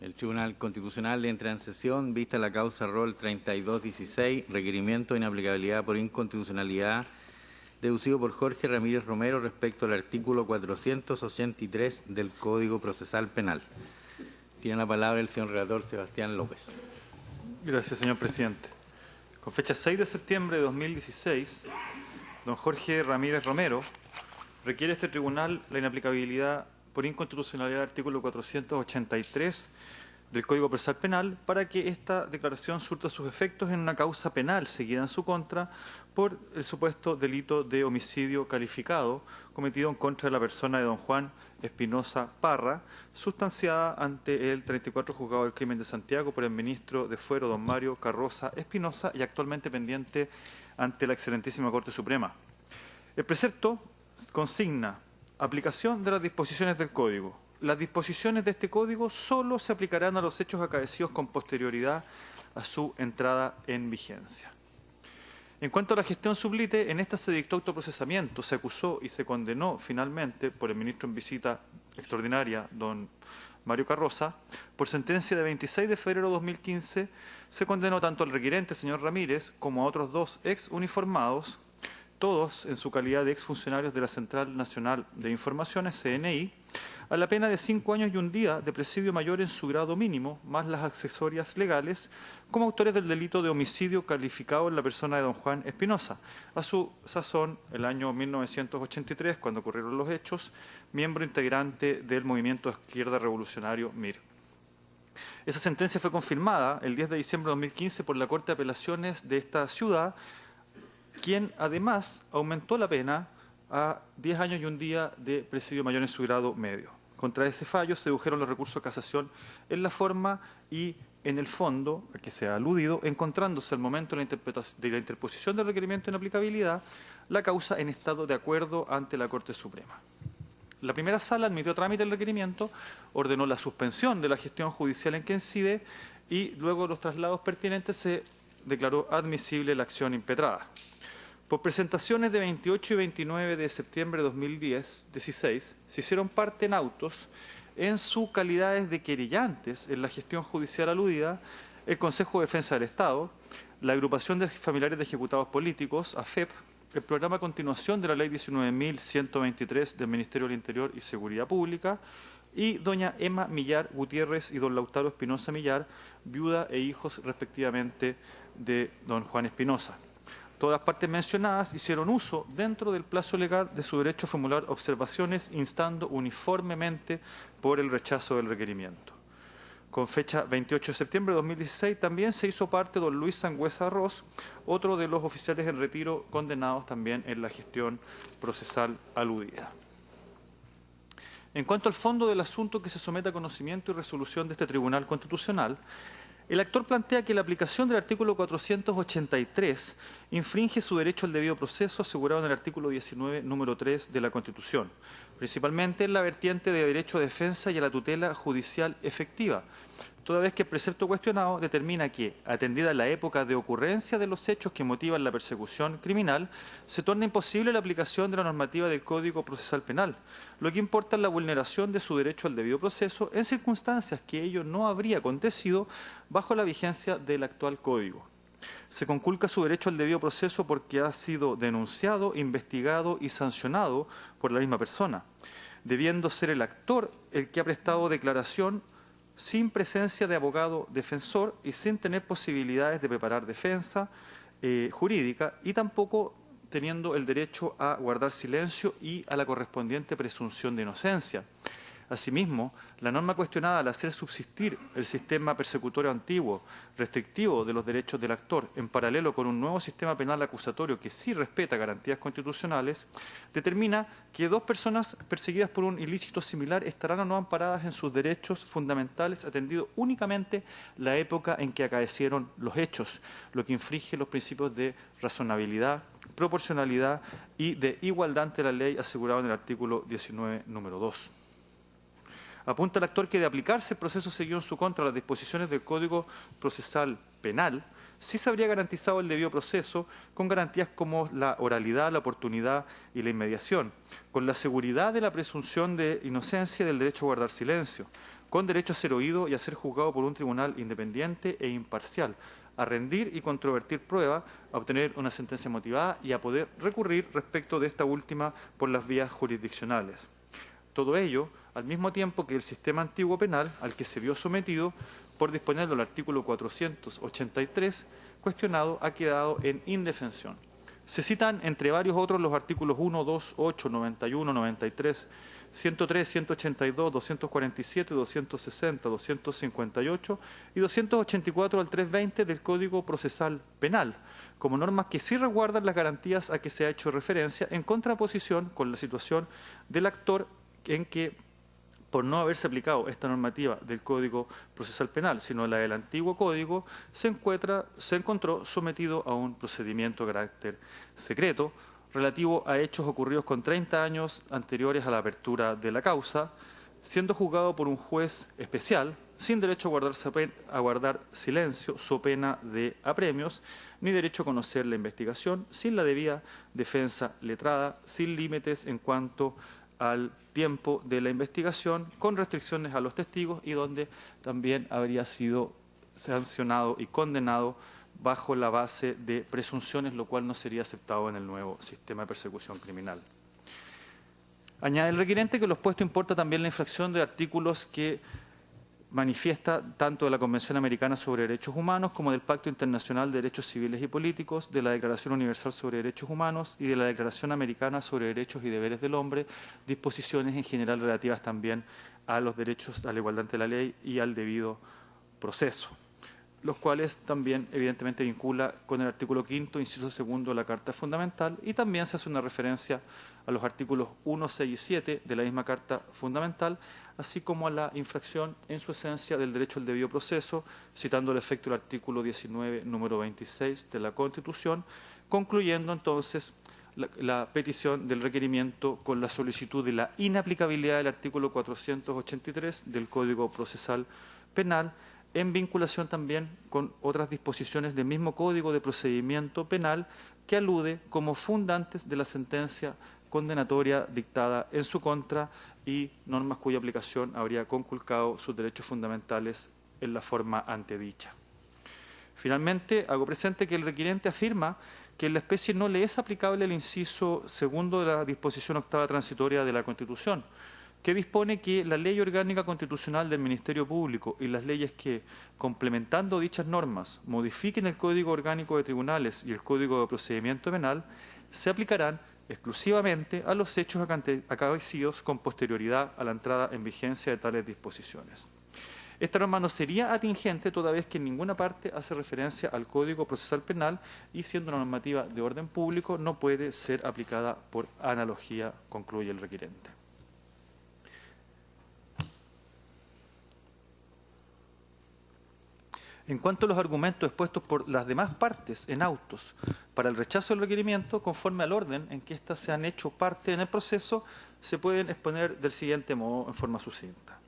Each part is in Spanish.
El Tribunal Constitucional entra en sesión, vista la causa rol 3216, requerimiento de inaplicabilidad por inconstitucionalidad, deducido por Jorge Ramírez Romero respecto al artículo 483 del Código Procesal Penal. Tiene la palabra el señor relator Sebastián López. Gracias, señor presidente. Con fecha 6 de septiembre de 2016, don Jorge Ramírez Romero requiere este tribunal la inaplicabilidad por inconstitucionalidad del artículo 483 del Código Procesal Penal para que esta declaración surta sus efectos en una causa penal seguida en su contra por el supuesto delito de homicidio calificado cometido en contra de la persona de don Juan Espinosa Parra, sustanciada ante el 34 Juzgado del Crimen de Santiago por el ministro de Fuero, don Mario Carroza Espinosa, y actualmente pendiente ante la Excelentísima Corte Suprema. El precepto consigna aplicación de las disposiciones del Código. Las disposiciones de este Código solo se aplicarán a los hechos acaecidos con posterioridad a su entrada en vigencia. En cuanto a la gestión sublite, en esta se dictó autoprocesamiento, se acusó y se condenó finalmente por el ministro en visita extraordinaria, don Mario Carroza, por sentencia de 26 de febrero de 2015, se condenó tanto al requirente, señor Ramírez, como a otros dos ex uniformados, todos en su calidad de exfuncionarios de la Central Nacional de Informaciones, CNI, a la pena de 5 años y un día de presidio mayor en su grado mínimo, más las accesorias legales, como autores del delito de homicidio calificado en la persona de don Juan Espinosa. A su sazón, el año 1983, cuando ocurrieron los hechos, miembro integrante del Movimiento de Izquierda Revolucionario MIR. Esa sentencia fue confirmada el 10 de diciembre de 2015 por la Corte de Apelaciones de esta ciudad, quien además aumentó la pena a 10 años y un día de presidio mayor en su grado medio. Contra ese fallo se dedujeron los recursos de casación en la forma y en el fondo, a que se ha aludido, encontrándose al momento de la interposición del requerimiento de inaplicabilidad, la causa en estado de acuerdo ante la Corte Suprema. La primera sala admitió trámite el requerimiento, ordenó la suspensión de la gestión judicial en que incide y luego de los traslados pertinentes se declaró admisible la acción impetrada. Por presentaciones de 28 y 29 de septiembre de 2016, se hicieron parte en autos en sus calidades de querellantes en la gestión judicial aludida, el Consejo de Defensa del Estado, la Agrupación de Familiares de Ejecutados Políticos, AFEP, el Programa de Continuación de la Ley 19.123 del Ministerio del Interior y Seguridad Pública, y doña Emma Millar Gutiérrez y don Lautaro Espinosa Millar, viuda e hijos respectivamente de don Juan Espinosa. Todas las partes mencionadas hicieron uso, dentro del plazo legal, de su derecho a formular observaciones, instando uniformemente por el rechazo del requerimiento. Con fecha 28 de septiembre de 2016 también se hizo parte don Luis Sangüesa Arroz, otro de los oficiales en retiro condenados también en la gestión procesal aludida. En cuanto al fondo del asunto que se somete a conocimiento y resolución de este Tribunal Constitucional, el actor plantea que la aplicación del artículo 483 infringe su derecho al debido proceso asegurado en el artículo 19, número 3 de la Constitución, principalmente en la vertiente de derecho a defensa y a la tutela judicial efectiva, toda vez que el precepto cuestionado determina que, atendida la época de ocurrencia de los hechos que motivan la persecución criminal, se torna imposible la aplicación de la normativa del Código Procesal Penal, lo que importa la vulneración de su derecho al debido proceso en circunstancias que ello no habría acontecido bajo la vigencia del actual Código. Se conculca su derecho al debido proceso porque ha sido denunciado, investigado y sancionado por la misma persona, debiendo ser el actor el que ha prestado declaración sin presencia de abogado defensor y sin tener posibilidades de preparar defensa jurídica y tampoco teniendo el derecho a guardar silencio y a la correspondiente presunción de inocencia. Asimismo, la norma cuestionada al hacer subsistir el sistema persecutorio antiguo, restrictivo de los derechos del actor, en paralelo con un nuevo sistema penal acusatorio que sí respeta garantías constitucionales, determina que dos personas perseguidas por un ilícito similar estarán o no amparadas en sus derechos fundamentales, atendido únicamente la época en que acaecieron los hechos, lo que infringe los principios de razonabilidad, proporcionalidad y de igualdad ante la ley asegurado en el artículo 19, número 2. Apunta el actor que de aplicarse el proceso seguido en su contra las disposiciones del Código Procesal Penal, sí se habría garantizado el debido proceso con garantías como la oralidad, la oportunidad y la inmediación, con la seguridad de la presunción de inocencia y del derecho a guardar silencio, con derecho a ser oído y a ser juzgado por un tribunal independiente e imparcial, a rendir y controvertir prueba, a obtener una sentencia motivada y a poder recurrir respecto de esta última por las vías jurisdiccionales. Todo ello al mismo tiempo que el sistema antiguo penal al que se vio sometido por disponerlo el artículo 483, cuestionado, ha quedado en indefensión. Se citan, entre varios otros, los artículos 1, 2, 8, 91, 93, 103, 182, 247, 260, 258 y 284 al 320 del Código Procesal Penal, como normas que sí resguardan las garantías a que se ha hecho referencia, en contraposición con la situación del actor en que, por no haberse aplicado esta normativa del Código Procesal Penal, sino la del antiguo Código, se encontró sometido a un procedimiento de carácter secreto relativo a hechos ocurridos con 30 años anteriores a la apertura de la causa, siendo juzgado por un juez especial, sin derecho a guardar silencio, so pena de apremios, ni derecho a conocer la investigación, sin la debida defensa letrada, sin límites en cuanto al tiempo de la investigación, con restricciones a los testigos y donde también habría sido sancionado y condenado bajo la base de presunciones, lo cual no sería aceptado en el nuevo sistema de persecución criminal. Añade el requirente que lo expuesto importa también la infracción de artículos que manifiesta tanto de la Convención Americana sobre Derechos Humanos como del Pacto Internacional de Derechos Civiles y Políticos, de la Declaración Universal sobre Derechos Humanos y de la Declaración Americana sobre Derechos y Deberes del Hombre, disposiciones en general relativas también a los derechos, a la igualdad ante la ley y al debido proceso, los cuales también evidentemente vincula con el artículo 5º, inciso 2 de la Carta Fundamental, y también se hace una referencia a los artículos 1, 6 y 7 de la misma Carta Fundamental, así como a la infracción en su esencia del derecho al debido proceso, citando el efecto del artículo 19, número 26 de la Constitución, concluyendo entonces la petición del requerimiento con la solicitud de la inaplicabilidad del artículo 483 del Código Procesal Penal, en vinculación también con otras disposiciones del mismo Código de Procedimiento Penal que alude como fundantes de la sentencia condenatoria dictada en su contra y normas cuya aplicación habría conculcado sus derechos fundamentales en la forma antedicha. Finalmente, hago presente que el requirente afirma que en la especie no le es aplicable el inciso 2 de la disposición octava transitoria de la Constitución, que dispone que la Ley Orgánica Constitucional del Ministerio Público y las leyes que, complementando dichas normas, modifiquen el Código Orgánico de Tribunales y el Código de Procedimiento Penal, se aplicarán exclusivamente a los hechos acaecidos con posterioridad a la entrada en vigencia de tales disposiciones. Esta norma no sería atingente toda vez que en ninguna parte hace referencia al Código Procesal Penal y, siendo una normativa de orden público, no puede ser aplicada por analogía, concluye el requirente. En cuanto a los argumentos expuestos por las demás partes en autos para el rechazo del requerimiento, conforme al orden en que éstas se han hecho parte en el proceso, se pueden exponer del siguiente modo en forma sucinta.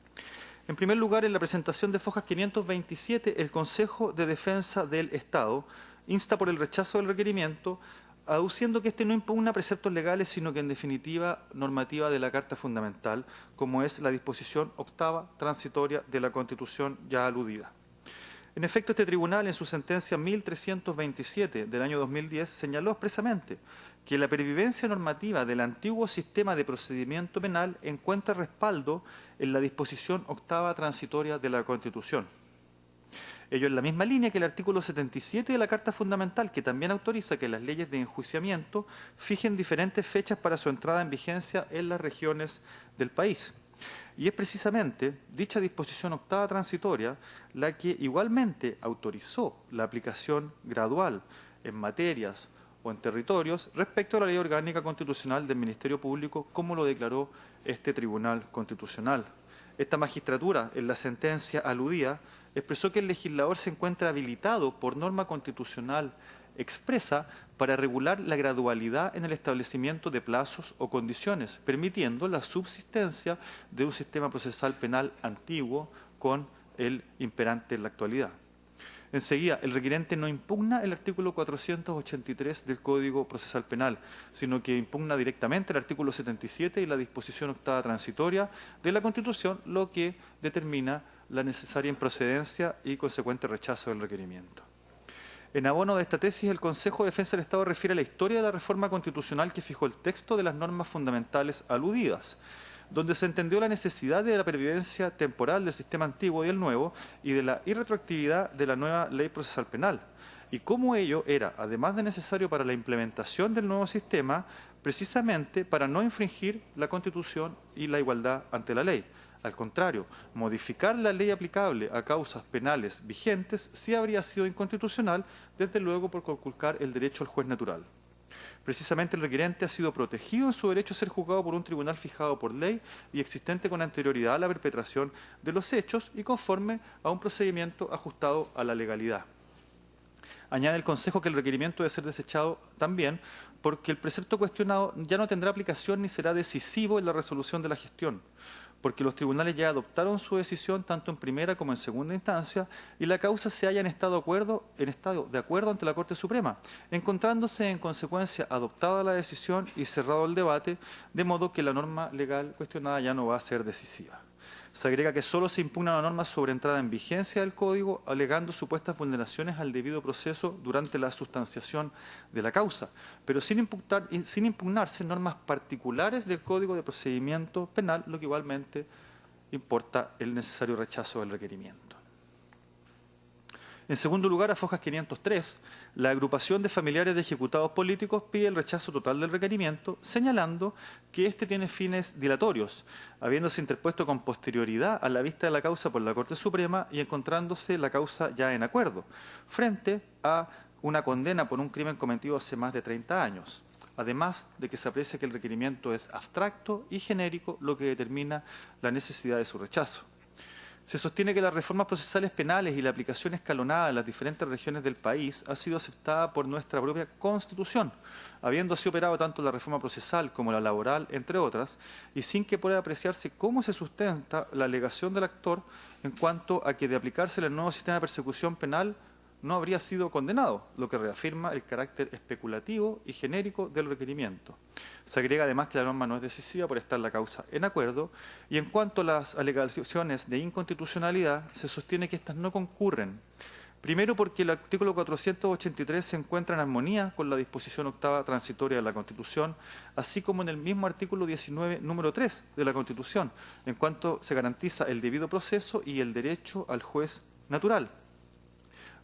En primer lugar, en la presentación de Fojas 527, el Consejo de Defensa del Estado insta por el rechazo del requerimiento, aduciendo que éste no impugna preceptos legales, sino que en definitiva normativa de la Carta Fundamental, como es la disposición octava transitoria de la Constitución ya aludida. En efecto, este tribunal, en su sentencia 1327 del año 2010, señaló expresamente que la pervivencia normativa del antiguo sistema de procedimiento penal encuentra respaldo en la disposición octava transitoria de la Constitución. Ello en la misma línea que el artículo 77 de la Carta Fundamental, que también autoriza que las leyes de enjuiciamiento fijen diferentes fechas para su entrada en vigencia en las regiones del país. Y es precisamente dicha disposición octava transitoria la que igualmente autorizó la aplicación gradual en materias o en territorios respecto a la Ley Orgánica Constitucional del Ministerio Público, como lo declaró este Tribunal Constitucional. Esta magistratura, en la sentencia aludida, expresó que el legislador se encuentra habilitado por norma constitucional expresa para regular la gradualidad en el establecimiento de plazos o condiciones, permitiendo la subsistencia de un sistema procesal penal antiguo con el imperante en la actualidad. Enseguida, el requerente no impugna el artículo 483 del Código Procesal Penal, sino que impugna directamente el artículo 77 y la disposición octava transitoria de la Constitución, lo que determina la necesaria improcedencia y consecuente rechazo del requerimiento. En abono de esta tesis, el Consejo de Defensa del Estado refiere a la historia de la reforma constitucional que fijó el texto de las normas fundamentales aludidas, donde se entendió la necesidad de la pervivencia temporal del sistema antiguo y el nuevo y de la irretroactividad de la nueva ley procesal penal, y cómo ello era, además de necesario para la implementación del nuevo sistema, precisamente para no infringir la Constitución y la igualdad ante la ley. Al contrario, modificar la ley aplicable a causas penales vigentes sí habría sido inconstitucional, desde luego por conculcar el derecho al juez natural. Precisamente el requerente ha sido protegido en su derecho a ser juzgado por un tribunal fijado por ley y existente con anterioridad a la perpetración de los hechos y conforme a un procedimiento ajustado a la legalidad. Añade el Consejo que el requerimiento debe ser desechado también porque el precepto cuestionado ya no tendrá aplicación ni será decisivo en la resolución de la gestión, porque los tribunales ya adoptaron su decisión tanto en primera como en segunda instancia y la causa se halla en estado de acuerdo ante la Corte Suprema, encontrándose en consecuencia adoptada la decisión y cerrado el debate, de modo que la norma legal cuestionada ya no va a ser decisiva. Se agrega que solo se impugna la norma sobre entrada en vigencia del Código, alegando supuestas vulneraciones al debido proceso durante la sustanciación de la causa, pero sin impugnarse normas particulares del Código de Procedimiento Penal, lo que igualmente importa el necesario rechazo del requerimiento. En segundo lugar, a fojas 503, la agrupación de familiares de ejecutados políticos pide el rechazo total del requerimiento, señalando que éste tiene fines dilatorios, habiéndose interpuesto con posterioridad a la vista de la causa por la Corte Suprema y encontrándose la causa ya en acuerdo, frente a una condena por un crimen cometido hace más de 30 años. Además de que se aprecia que el requerimiento es abstracto y genérico, lo que determina la necesidad de su rechazo. Se sostiene que las reformas procesales penales y la aplicación escalonada en las diferentes regiones del país ha sido aceptada por nuestra propia Constitución, habiendo así operado tanto la reforma procesal como la laboral, entre otras, y sin que pueda apreciarse cómo se sustenta la alegación del actor en cuanto a que de aplicarse el nuevo sistema de persecución penal no habría sido condenado, lo que reafirma el carácter especulativo y genérico del requerimiento. Se agrega además que la norma no es decisiva por estar la causa en acuerdo, y en cuanto a las alegaciones de inconstitucionalidad, se sostiene que estas no concurren. Primero, porque el artículo 483 se encuentra en armonía con la disposición octava transitoria de la Constitución, así como en el mismo artículo 19, número 3 de la Constitución, en cuanto se garantiza el debido proceso y el derecho al juez natural.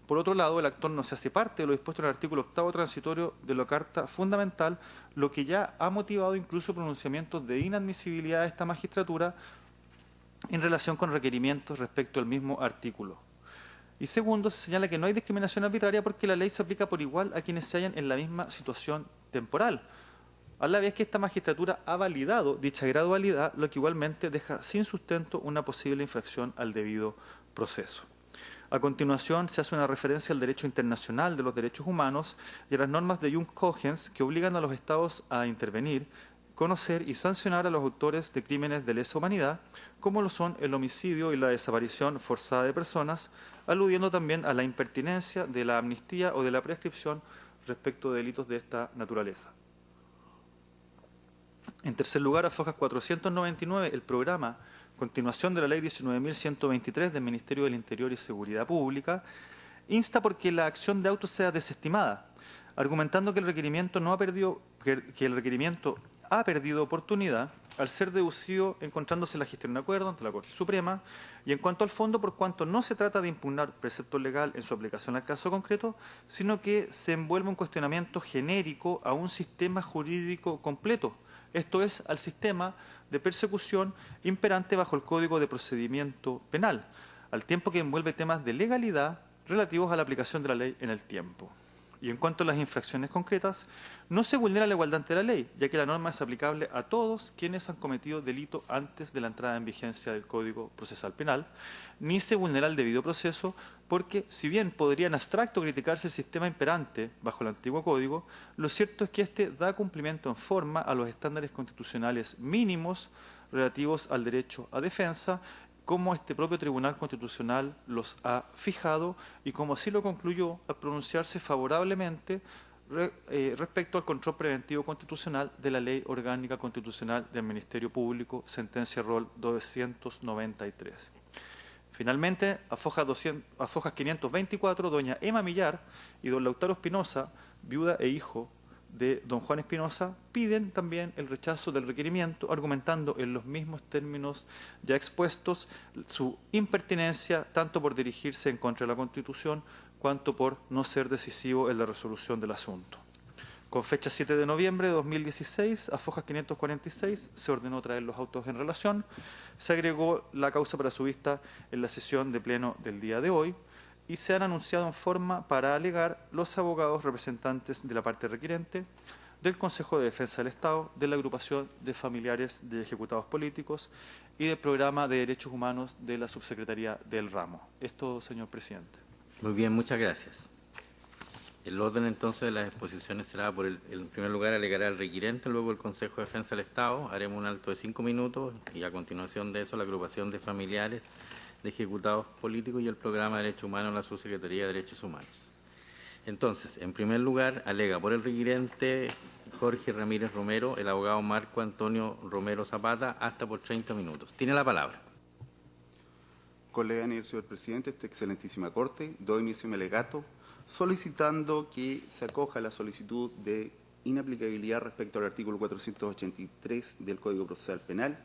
Por otro lado, el actor no se hace parte de lo dispuesto en el artículo octavo transitorio de la Carta Fundamental, lo que ya ha motivado incluso pronunciamientos de inadmisibilidad de esta magistratura en relación con requerimientos respecto al mismo artículo. Y segundo, se señala que no hay discriminación arbitraria porque la ley se aplica por igual a quienes se hallan en la misma situación temporal, a la vez que esta magistratura ha validado dicha gradualidad, lo que igualmente deja sin sustento una posible infracción al debido proceso. A continuación, se hace una referencia al derecho internacional de los derechos humanos y a las normas de Jung Cogens que obligan a los Estados a intervenir, conocer y sancionar a los autores de crímenes de lesa humanidad, como lo son el homicidio y la desaparición forzada de personas, aludiendo también a la impertinencia de la amnistía o de la prescripción respecto de delitos de esta naturaleza. En tercer lugar, a fojas 499, el programa Continuación de la Ley 19.123 del Ministerio del Interior y Seguridad Pública, insta porque la acción de auto sea desestimada, argumentando que el requerimiento ha perdido oportunidad al ser deducido encontrándose la gestión de acuerdo ante la Corte Suprema, y en cuanto al fondo, por cuanto no se trata de impugnar precepto legal en su aplicación al caso concreto, sino que se envuelve un cuestionamiento genérico a un sistema jurídico completo, esto es, al sistema de persecución imperante bajo el Código de Procedimiento Penal, al tiempo que envuelve temas de legalidad relativos a la aplicación de la ley en el tiempo. Y en cuanto a las infracciones concretas, no se vulnera la igualdad ante la ley, ya que la norma es aplicable a todos quienes han cometido delito antes de la entrada en vigencia del Código Procesal Penal, ni se vulnera el debido proceso, porque si bien podría en abstracto criticarse el sistema imperante bajo el antiguo Código, lo cierto es que éste da cumplimiento en forma a los estándares constitucionales mínimos relativos al derecho a defensa, cómo este propio Tribunal Constitucional los ha fijado y como así lo concluyó al pronunciarse favorablemente respecto al control preventivo constitucional de la Ley Orgánica Constitucional del Ministerio Público, sentencia Rol 293. Finalmente, a fojas 524, doña Emma Millar y don Lautaro Espinosa, viuda e hijo de don Juan Espinosa, piden también el rechazo del requerimiento, argumentando en los mismos términos ya expuestos su impertinencia tanto por dirigirse en contra de la Constitución cuanto por no ser decisivo en la resolución del asunto. Con fecha 7 de noviembre de 2016, a fojas 546, se ordenó traer los autos en relación, se agregó la causa para su vista en la sesión de pleno del día de hoy y se han anunciado en forma para alegar los abogados representantes de la parte requerente, del Consejo de Defensa del Estado, de la Agrupación de Familiares de Ejecutados Políticos y del Programa de Derechos Humanos de la Subsecretaría del Ramo. Esto, señor presidente. Muy bien, muchas gracias. El orden entonces de las exposiciones será en primer lugar alegará el requirente, luego el Consejo de Defensa del Estado, haremos un alto de 5 minutos y a continuación de eso la agrupación de familiares de ejecutados políticos y el programa de derechos humanos de la Subsecretaría de Derechos Humanos. Entonces, en primer lugar, alega por el requirente Jorge Ramírez Romero, el abogado Marco Antonio Romero Zapata, hasta por 30 minutos. Tiene la palabra. Colega y señor presidente, esta excelentísima Corte, doy inicio a mi alegato solicitando que se acoja la solicitud de inaplicabilidad respecto al artículo 483 del Código Procesal Penal,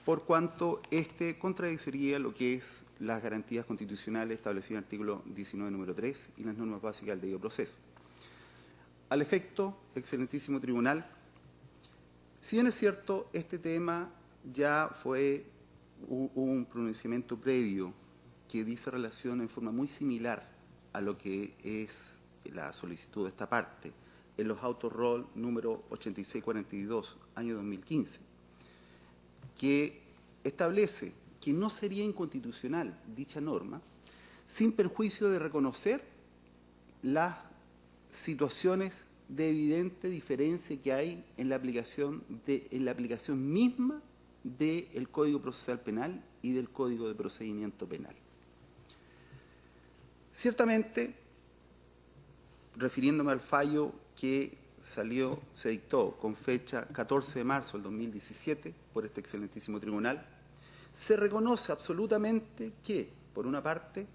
por cuanto este contradeciría lo que es las garantías constitucionales establecidas en el artículo 19, número 3 y las normas básicas del debido proceso. Al efecto, excelentísimo tribunal, si bien es cierto, este tema ya hubo un pronunciamiento previo que dice relación en forma muy similar a lo que es la solicitud de esta parte en los autos roll número 8642, año 2015, que establece que no sería inconstitucional dicha norma sin perjuicio de reconocer las situaciones de evidente diferencia que hay en la aplicación misma del Código Procesal Penal y del Código de Procedimiento Penal. Ciertamente, refiriéndome al fallo que se dictó con fecha 14 de marzo del 2017 por este excelentísimo tribunal, se reconoce absolutamente que, por una parte,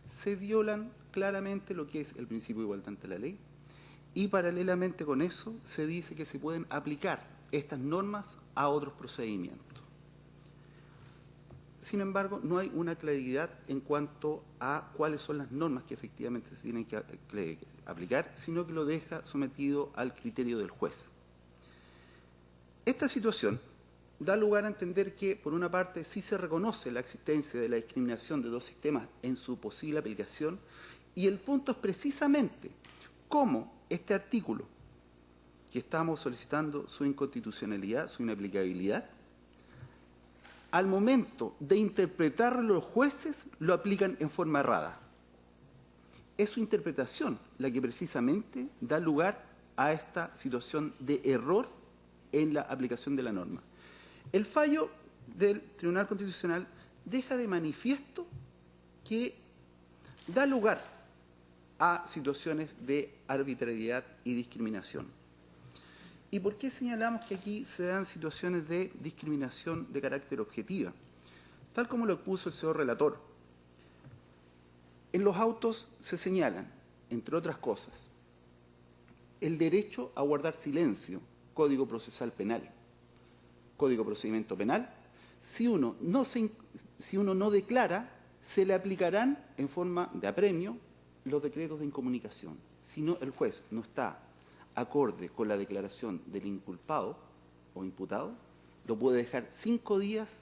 se violan claramente lo que es el principio de igualdad ante la ley y paralelamente con eso se dice que se pueden aplicar estas normas a otros procedimientos. Sin embargo, no hay una claridad en cuanto a cuáles son las normas que efectivamente se tienen que aplicar, sino que lo deja sometido al criterio del juez. Esta situación da lugar a entender que, por una parte, sí se reconoce la existencia de la discriminación de dos sistemas en su posible aplicación, y el punto es precisamente cómo este artículo, que estamos solicitando su inconstitucionalidad, su inaplicabilidad, al momento de interpretarlo los jueces lo aplican en forma errada. Es su interpretación la que precisamente da lugar a esta situación de error en la aplicación de la norma. El fallo del Tribunal Constitucional deja de manifiesto que da lugar a situaciones de arbitrariedad y discriminación. ¿Y por qué señalamos que aquí se dan situaciones de discriminación de carácter objetiva? Tal como lo expuso el señor relator, en los autos se señalan, entre otras cosas, el derecho a guardar silencio, Código Procesal Penal, Código Procedimiento Penal. Si uno no declara, se le aplicarán en forma de apremio los decretos de incomunicación. Si no, el juez no está acorde con la declaración del inculpado o imputado, lo puede dejar 5 días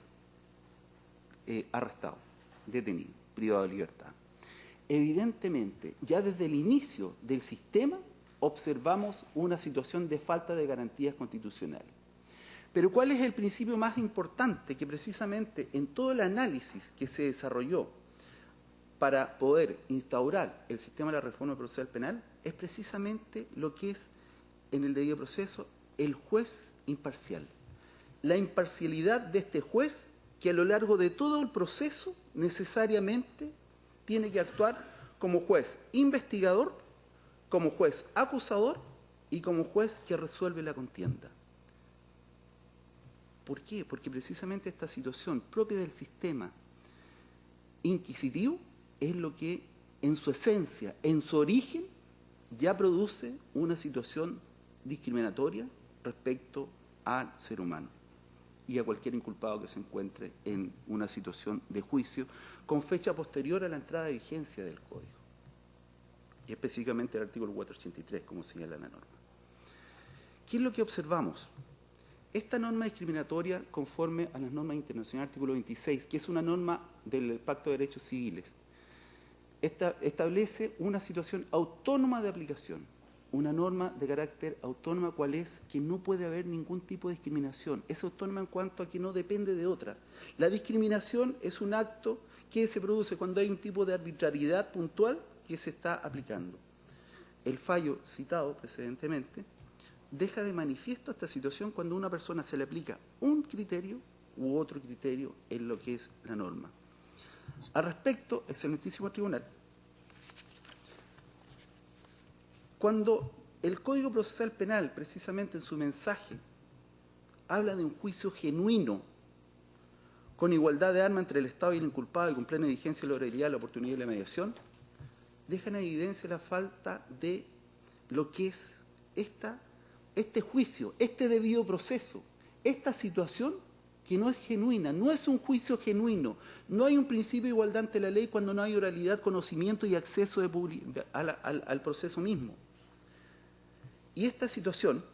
arrestado, detenido, privado de libertad. Evidentemente, ya desde el inicio del sistema observamos una situación de falta de garantías constitucionales. Pero ¿cuál es el principio más importante que precisamente en todo el análisis que se desarrolló para poder instaurar el sistema de la reforma procesal penal? Es precisamente lo que es en el debido proceso el juez imparcial. La imparcialidad de este juez que a lo largo de todo el proceso necesariamente tiene que actuar como juez investigador, como juez acusador y como juez que resuelve la contienda. ¿Por qué? Porque precisamente esta situación propia del sistema inquisitivo es lo que en su esencia, en su origen, ya produce una situación discriminatoria respecto al ser humano y a cualquier inculpado que se encuentre en una situación de juicio con fecha posterior a la entrada de vigencia del Código, y específicamente el artículo 483, como señala la norma. ¿Qué es lo que observamos? Esta norma discriminatoria, conforme a las normas internacionales, artículo 26, que es una norma del Pacto de Derechos Civiles, establece una situación autónoma de aplicación, una norma de carácter autónoma, cual es que no puede haber ningún tipo de discriminación. Es autónoma en cuanto a que no depende de otras. La discriminación es un acto que se produce cuando hay un tipo de arbitrariedad puntual que se está aplicando. El fallo citado precedentemente deja de manifiesto esta situación cuando a una persona se le aplica un criterio u otro criterio en lo que es la norma. Al respecto, excelentísimo tribunal, cuando el Código Procesal Penal, precisamente en su mensaje, habla de un juicio genuino, con igualdad de armas entre el Estado y el inculpado y con plena vigencia, la oralidad, la oportunidad y la mediación, deja en evidencia la falta de lo que es este juicio, este debido proceso, esta situación que no es genuina, no es un juicio genuino, no hay un principio de igualdad ante la ley cuando no hay oralidad, conocimiento y acceso al proceso mismo. Y esta situación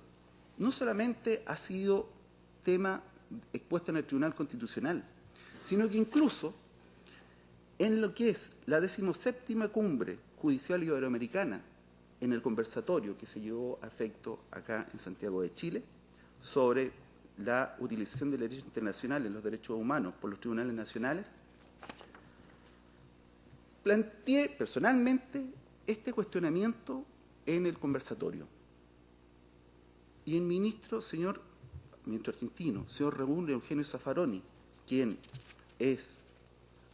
no solamente ha sido tema expuesto en el Tribunal Constitucional, sino que incluso en lo que es la 17ª Cumbre Judicial Iberoamericana, en el conversatorio que se llevó a efecto acá en Santiago de Chile, sobre la utilización del derecho internacional en los derechos humanos por los tribunales nacionales, planteé personalmente este cuestionamiento en el conversatorio. Y el ministro argentino, señor Raúl Eugenio Zaffaroni, quien es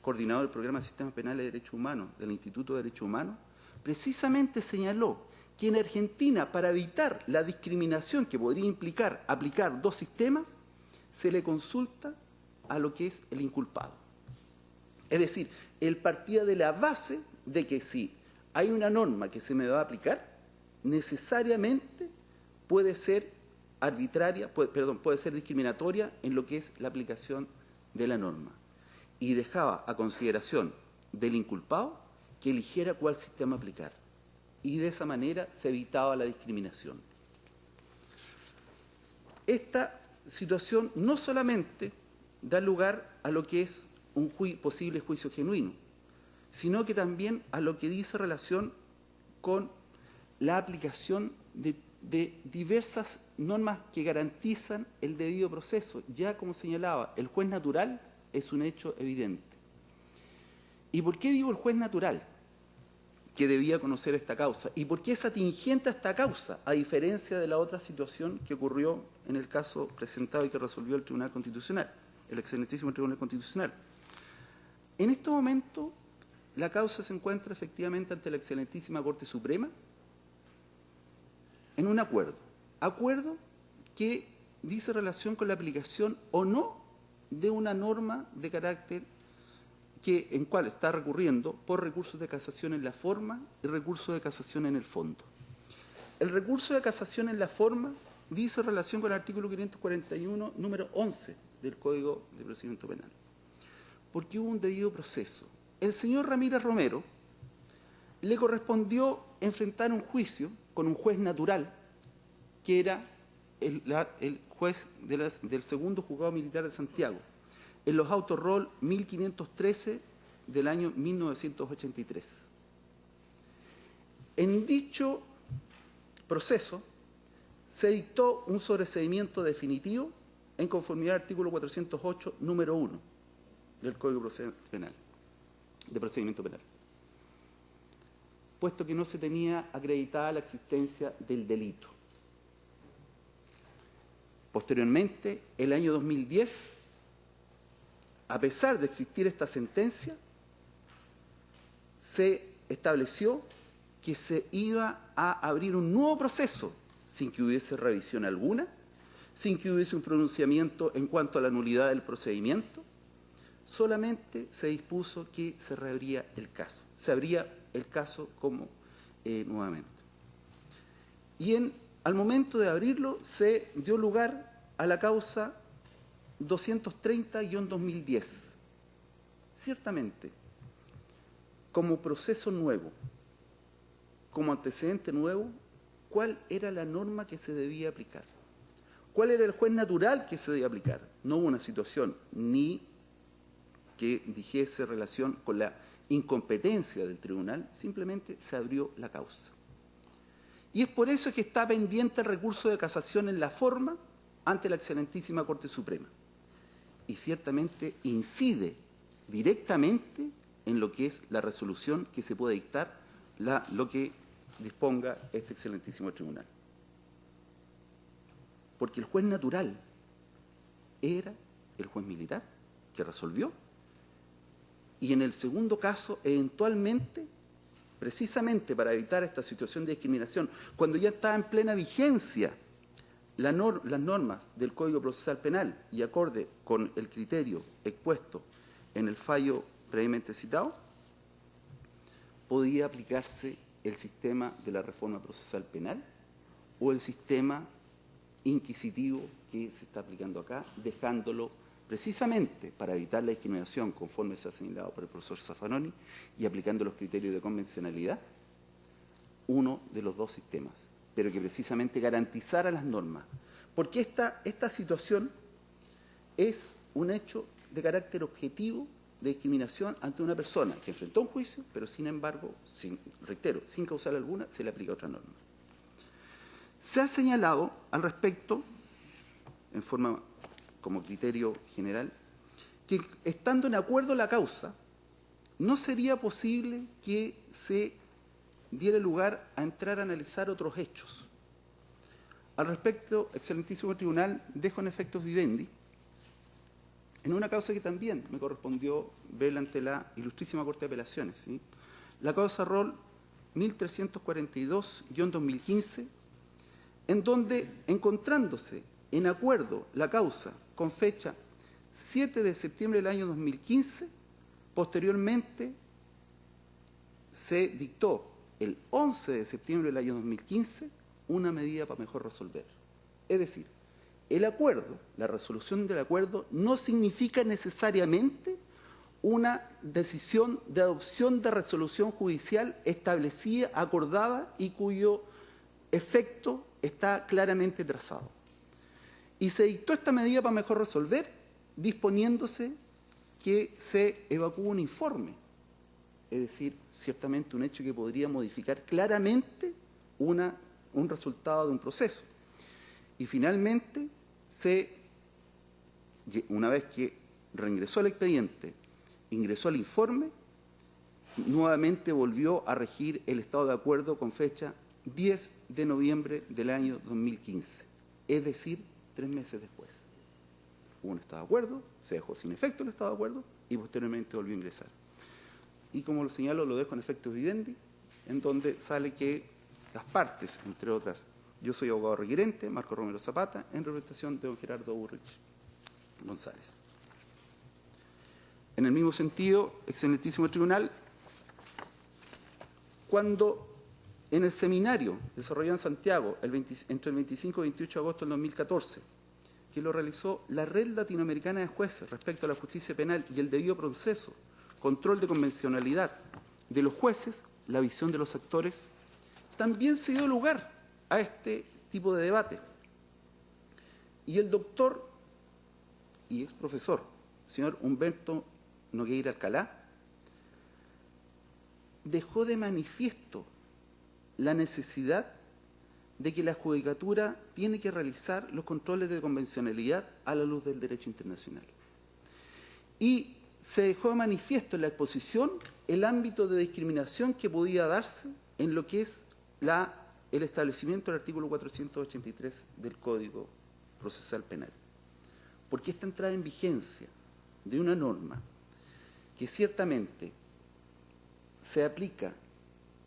coordinador del programa de Sistemas Penales de Derechos Humanos del Instituto de Derechos Humanos, precisamente señaló que en Argentina, para evitar la discriminación que podría implicar aplicar dos sistemas, se le consulta a lo que es el inculpado. Es decir, él partía de la base de que si hay una norma que se me va a aplicar, necesariamente puede ser puede ser discriminatoria en lo que es la aplicación de la norma. Y dejaba a consideración del inculpado que eligiera cuál sistema aplicar. Y de esa manera se evitaba la discriminación. Esta situación no solamente da lugar a lo que es un posible juicio genuino, sino que también a lo que dice relación con la aplicación de diversas normas que garantizan el debido proceso. Ya como señalaba, el juez natural es un hecho evidente. ¿Y por qué digo el juez natural que debía conocer esta causa? ¿Y por qué es atingente a esta causa, a diferencia de la otra situación que ocurrió en el caso presentado y que resolvió el Tribunal Constitucional, el excelentísimo Tribunal Constitucional? En este momento, la causa se encuentra efectivamente ante la excelentísima Corte Suprema en un acuerdo que dice relación con la aplicación o no de una norma de carácter en cual está recurriendo por recursos de casación en la forma y recursos de casación en el fondo. El recurso de casación en la forma dice relación con el artículo 541, número 11 del Código de Procedimiento Penal, porque hubo un debido proceso. El señor Ramírez Romero le correspondió enfrentar un juicio con un juez natural, que era el juez del segundo juzgado militar de Santiago, en los autos roll 1513 del año 1983. En dicho proceso se dictó un sobreseimiento definitivo en conformidad al artículo 408, número 1 del Código de Procedimiento Penal, puesto que no se tenía acreditada la existencia del delito. Posteriormente, el año 2010, a pesar de existir esta sentencia, se estableció que se iba a abrir un nuevo proceso sin que hubiese revisión alguna, sin que hubiese un pronunciamiento en cuanto a la nulidad del procedimiento. Solamente se dispuso que se reabría el caso. Se abría el caso como nuevamente. Y al momento de abrirlo se dio lugar a la causa 230-2010. Ciertamente, como proceso nuevo, como antecedente nuevo, ¿cuál era la norma que se debía aplicar? ¿Cuál era el juez natural que se debía aplicar? No hubo una situación ni que dijese relación con la incompetencia del tribunal, simplemente se abrió la causa. Y es por eso que está pendiente el recurso de casación en la forma ante la excelentísima Corte Suprema. Y ciertamente incide directamente en lo que es la resolución que se puede dictar, lo que disponga este excelentísimo tribunal. Porque el juez natural era el juez militar que resolvió. Y en el segundo caso, eventualmente, precisamente para evitar esta situación de discriminación, cuando ya estaba en plena vigencia las normas del Código Procesal Penal y acorde con el criterio expuesto en el fallo previamente citado, podía aplicarse el sistema de la reforma procesal penal o el sistema inquisitivo que se está aplicando acá, dejándolo precisamente para evitar la discriminación conforme se ha señalado por el profesor Zaffaroni y aplicando los criterios de convencionalidad, uno de los dos sistemas, pero que precisamente garantizara las normas. Porque esta situación es un hecho de carácter objetivo de discriminación ante una persona que enfrentó un juicio, pero sin embargo, reitero, sin causal alguna, se le aplica otra norma. Se ha señalado al respecto, en forma como criterio general, que estando en acuerdo la causa, no sería posible que se diera lugar a entrar a analizar otros hechos. Al respecto, excelentísimo tribunal, dejo en efectos vivendi, en una causa que también me correspondió ver ante la Ilustrísima Corte de Apelaciones, ¿sí? La causa rol 1342-2015, en donde, encontrándose en acuerdo la causa con fecha 7 de septiembre del año 2015, posteriormente se dictó el 11 de septiembre del año 2015 una medida para mejor resolver. Es decir, el acuerdo, la resolución del acuerdo, no significa necesariamente una decisión de adopción de resolución judicial establecida, acordada y cuyo efecto está claramente trazado. Y se dictó esta medida para mejor resolver, disponiéndose que se evacúe un informe, es decir, ciertamente un hecho que podría modificar claramente un resultado de un proceso. Y finalmente, una vez que reingresó el expediente, ingresó el informe, nuevamente volvió a regir el estado de acuerdo con fecha 10 de noviembre del año 2015, es decir, 3 meses después. Hubo un estado de acuerdo, se dejó sin efecto el estado de acuerdo y posteriormente volvió a ingresar. Y como lo señalo, lo dejo en efectos vivendi, en donde sale que las partes, entre otras, yo soy abogado requerente, Marco Romero Zapata, en representación de don Gerardo Burrich González. En el mismo sentido, excelentísimo tribunal, cuando en el seminario desarrollado en Santiago entre el 25 y 28 de agosto del 2014, que lo realizó la Red Latinoamericana de Jueces respecto a la justicia penal y el debido proceso, control de convencionalidad de los jueces, la visión de los actores, también se dio lugar a este tipo de debate. Y el doctor y ex profesor, señor Humberto Nogueira Alcalá, dejó de manifiesto la necesidad de que la judicatura tiene que realizar los controles de convencionalidad a la luz del derecho internacional. Y se dejó de manifiesto en la exposición el ámbito de discriminación que podía darse en lo que es el establecimiento del artículo 483 del Código Procesal Penal. Porque esta entrada en vigencia de una norma que ciertamente se aplica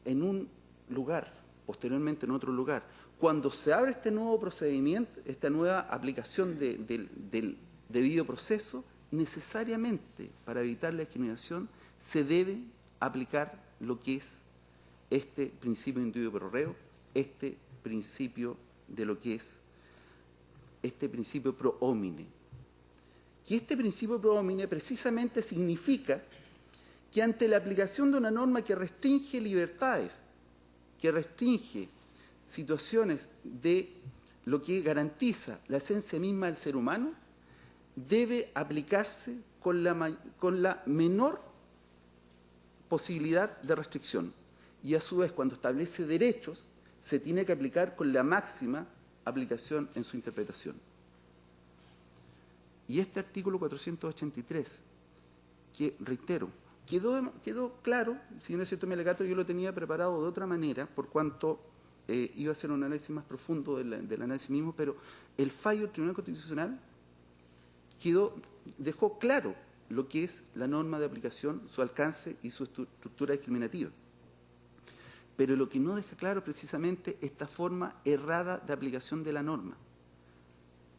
en un lugar, posteriormente en otro lugar, cuando se abre este nuevo procedimiento, esta nueva aplicación del debido proceso, necesariamente para evitar la discriminación se debe aplicar lo que es este principio individuo pro reo, este principio de lo que es este principio pro homine. Que este principio pro homine precisamente significa que ante la aplicación de una norma que restringe libertades, que restringe situaciones de lo que garantiza la esencia misma del ser humano, debe aplicarse con la menor posibilidad de restricción. Y a su vez, cuando establece derechos, se tiene que aplicar con la máxima aplicación en su interpretación. Y este artículo 483, que reitero, quedó claro, si no es cierto mi alegato, yo lo tenía preparado de otra manera, por cuanto iba a hacer un análisis más profundo del análisis mismo, pero el fallo del Tribunal Constitucional dejó claro lo que es la norma de aplicación, su alcance y su estructura discriminativa. Pero lo que no deja claro precisamente esta forma errada de aplicación de la norma,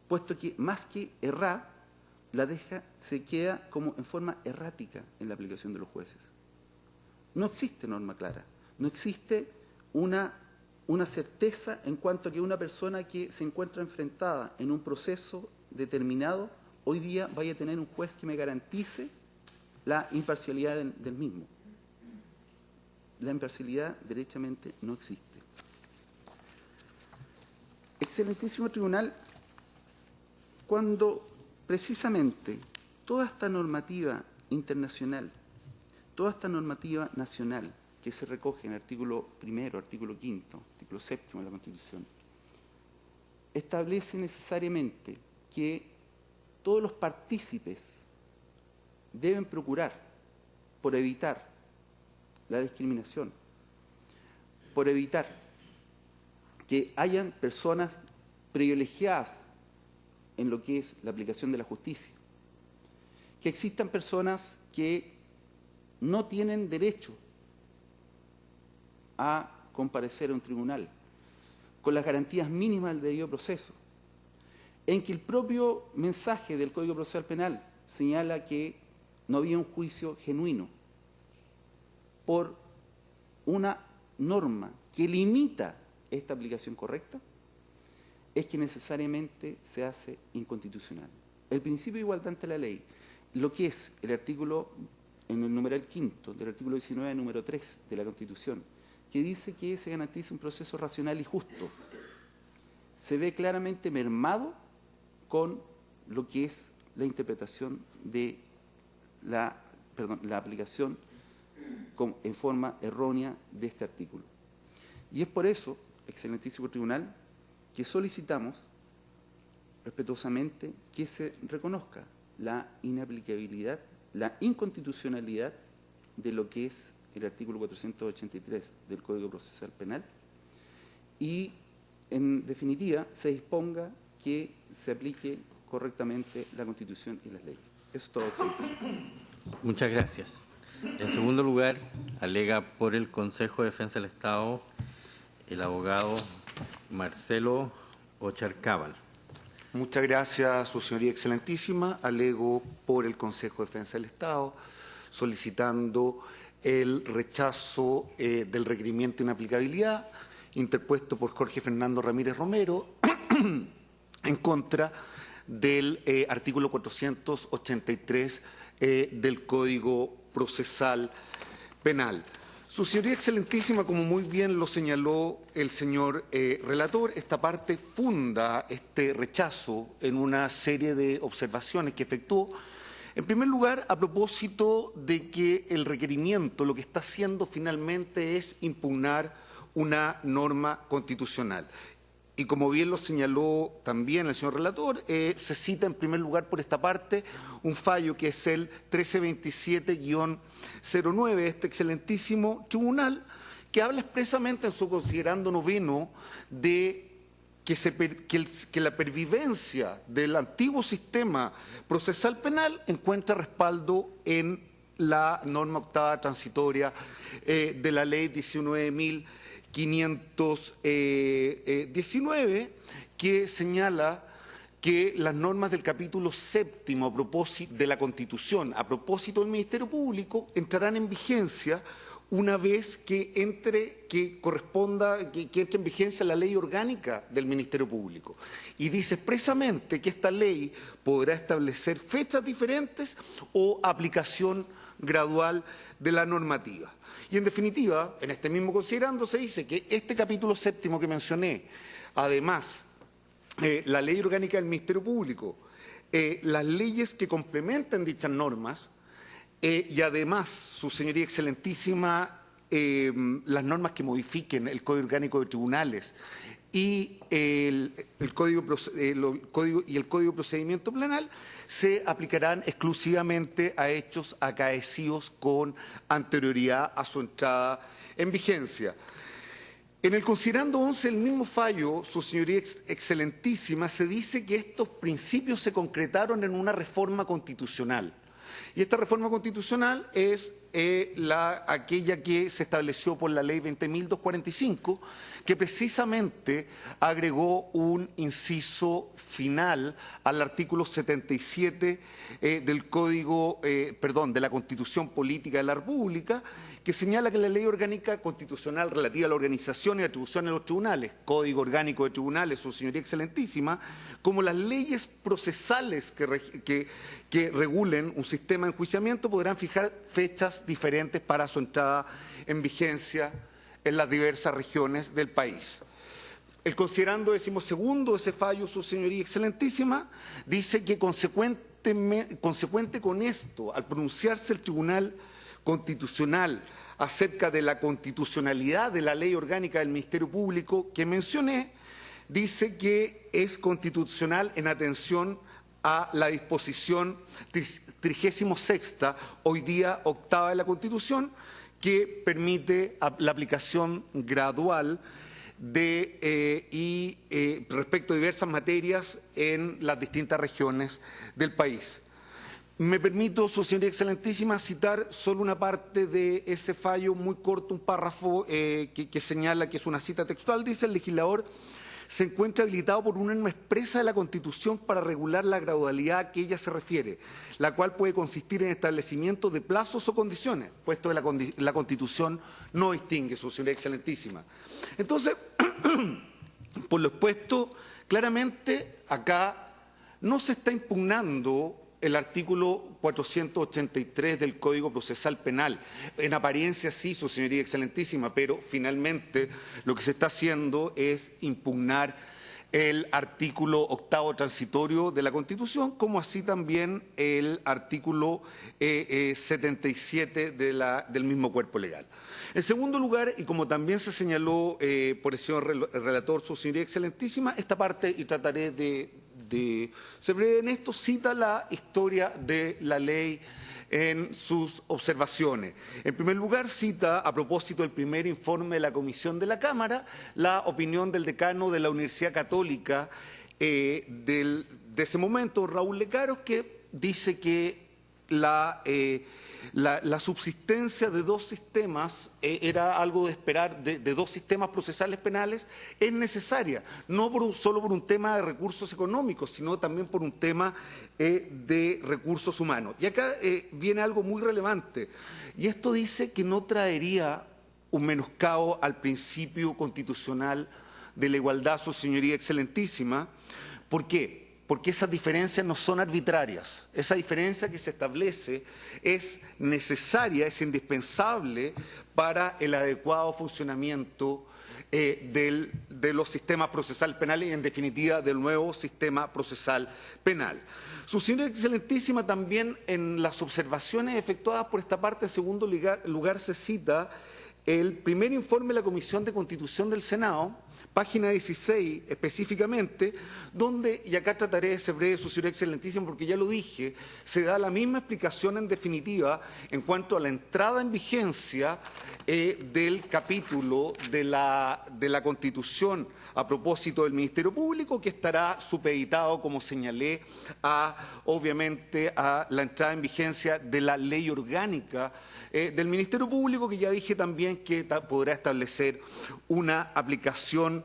puesto que más que errada, se queda como en forma errática en la aplicación de los jueces. No existe norma clara, no existe una certeza en cuanto a que una persona que se encuentra enfrentada en un proceso determinado, hoy día vaya a tener un juez que me garantice la imparcialidad del mismo. La imparcialidad derechamente no existe. Excelentísimo Tribunal, cuando precisamente toda esta normativa internacional, toda esta normativa nacional que se recoge en el artículo 1, artículo 5, artículo 7 de la Constitución, establece necesariamente que todos los partícipes deben procurar por evitar la discriminación, por evitar que hayan personas privilegiadas en lo que es la aplicación de la justicia, que existan personas que no tienen derecho a comparecer a un tribunal con las garantías mínimas del debido proceso, en que el propio mensaje del Código Procesal Penal señala que no había un juicio genuino por una norma que limita esta aplicación correcta, es que necesariamente se hace inconstitucional. El principio de igualdad ante la ley, lo que es el artículo, en el numeral 5 del artículo 19, número 3 de la Constitución, que dice que se garantiza un proceso racional y justo, se ve claramente mermado con lo que es la interpretación de la aplicación en forma errónea de este artículo. Y es por eso, excelentísimo Tribunal, que solicitamos respetuosamente que se reconozca la inaplicabilidad, la inconstitucionalidad de lo que es el artículo 483 del Código Procesal Penal y, en definitiva, se disponga que se aplique correctamente la Constitución y las leyes. Eso es todo. Muchas gracias. En segundo lugar, alega por el Consejo de Defensa del Estado el abogado Marcelo Ocharcábal. Muchas gracias, su señoría excelentísima. Alego por el Consejo de Defensa del Estado, solicitando el rechazo del requerimiento de inaplicabilidad interpuesto por Jorge Fernando Ramírez Romero en contra del artículo 483 del Código Procesal Penal. Su señoría excelentísima, como muy bien lo señaló el señor relator, esta parte funda este rechazo en una serie de observaciones que efectuó. En primer lugar, a propósito de que el requerimiento lo que está haciendo finalmente es impugnar una norma constitucional. Y como bien lo señaló también el señor relator, se cita en primer lugar por esta parte un fallo que es el 1327-09 de este excelentísimo tribunal, que habla expresamente en su considerando noveno de que la pervivencia del antiguo sistema procesal penal encuentra respaldo en la norma octava transitoria de la ley 19.519, que señala que las normas del capítulo séptimo a propósito de la Constitución, a propósito del Ministerio Público, entrarán en vigencia una vez que entre en vigencia la ley orgánica del Ministerio Público. Y dice expresamente que esta ley podrá establecer fechas diferentes o aplicación gradual de la normativa. Y en definitiva, en este mismo considerando, se dice que este capítulo séptimo que mencioné, además, la ley orgánica del Ministerio Público, las leyes que complementan dichas normas, y además, su señoría excelentísima, las normas que modifiquen el Código Orgánico de Tribunales y el Código de Procedimiento Penal se aplicarán exclusivamente a hechos acaecidos con anterioridad a su entrada en vigencia. En el considerando 11 del mismo fallo, su señoría excelentísima, se dice que estos principios se concretaron en una reforma constitucional. Y esta reforma constitucional es aquella que se estableció por la ley 20.245, que precisamente agregó un inciso final al artículo 77 de la Constitución Política de la República, que señala que la ley orgánica constitucional relativa a la organización y atribución de los tribunales, Código Orgánico de Tribunales, su señoría excelentísima, como las leyes procesales que regulen un sistema de enjuiciamiento podrán fijar fechas diferentes para su entrada en vigencia en las diversas regiones del país. El considerando 12º de ese fallo, su señoría excelentísima, dice que consecuente con esto, al pronunciarse el Tribunal Constitucional acerca de la constitucionalidad de la ley orgánica del Ministerio Público que mencioné, dice que es constitucional en atención a la disposición 36ª, hoy día octava de la Constitución, que permite la aplicación gradual respecto a diversas materias en las distintas regiones del país. Me permito, su señoría excelentísima, citar solo una parte de ese fallo, muy corto, un párrafo que señala que es una cita textual. Dice: el legislador se encuentra habilitado por una norma expresa de la Constitución para regular la gradualidad a que ella se refiere, la cual puede consistir en establecimiento de plazos o condiciones, puesto que la Constitución no distingue, su señoría excelentísima. Entonces, por lo expuesto, claramente acá no se está impugnando el artículo 483 del Código Procesal Penal. En apariencia sí, su señoría excelentísima, pero finalmente lo que se está haciendo es impugnar el artículo octavo transitorio de la Constitución, como así también el artículo 77 del mismo cuerpo legal. En segundo lugar, y como también se señaló por el señor relator, su señoría excelentísima, esta parte, y trataré de ser breve en esto, cita la historia de la ley en sus observaciones. En primer lugar, cita, a propósito del primer informe de la Comisión de la Cámara, la opinión del decano de la Universidad Católica de ese momento, Raúl Lecaros, que dice que la subsistencia de dos sistemas era algo de esperar, de dos sistemas procesales penales, es necesaria, no solo por un tema de recursos económicos, sino también por un tema de recursos humanos. Y acá viene algo muy relevante, y esto dice que no traería un menoscabo al principio constitucional de la igualdad, su señoría excelentísima. ¿Por qué? Porque esas diferencias no son arbitrarias. Esa diferencia que se establece es necesaria, es indispensable para el adecuado funcionamiento de los sistemas procesales penales y, en definitiva, del nuevo sistema procesal penal. Su señoría excelentísima, también en las observaciones efectuadas por esta parte, en segundo lugar se cita el primer informe de la Comisión de Constitución del Senado, página 16 específicamente, donde, y acá trataré de ser breve, su señoría excelentísima, porque ya lo dije, se da la misma explicación en definitiva en cuanto a la entrada en vigencia del capítulo de la Constitución a propósito del Ministerio Público, que estará supeditado, como señalé, obviamente a la entrada en vigencia de la ley orgánica del Ministerio Público, que ya dije también que podrá establecer una aplicación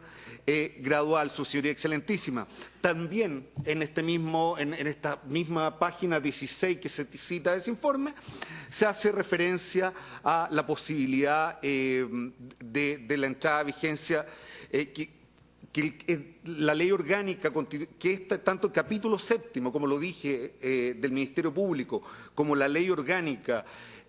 gradual, su señoría excelentísima. También en esta misma página 16 que se cita ese informe, se hace referencia a la posibilidad de la entrada a vigencia que la ley orgánica, que tanto el capítulo séptimo, como lo dije, del Ministerio Público, como la ley orgánica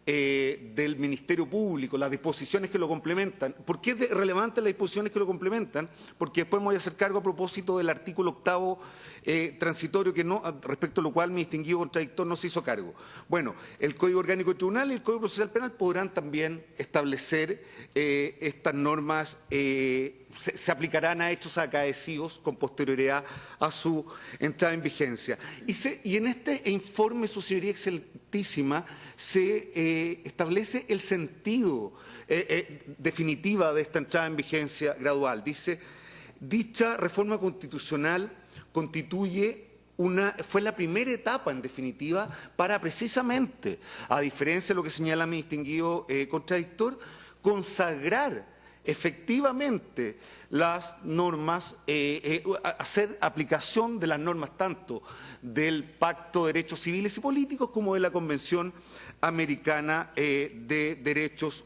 del Ministerio Público, las disposiciones que lo complementan. ¿Por qué es relevante las disposiciones que lo complementan? Porque después me voy a hacer cargo a propósito del artículo 8º transitorio, respecto a lo cual mi distinguido contradictor no se hizo cargo. Bueno, el Código Orgánico del Tribunal y el Código Procesal Penal podrán también establecer estas normas, se aplicarán a hechos acaecidos con posterioridad a su entrada en vigencia. Y en este informe, su señoría excelentísima, se establece el sentido definitiva de esta entrada en vigencia gradual. Dice, dicha reforma constitucional fue la primera etapa, en definitiva, para precisamente, a diferencia de lo que señala mi distinguido contradictor, consagrar efectivamente las normas, hacer aplicación de las normas tanto del Pacto de Derechos Civiles y Políticos como de la Convención Americana de Derechos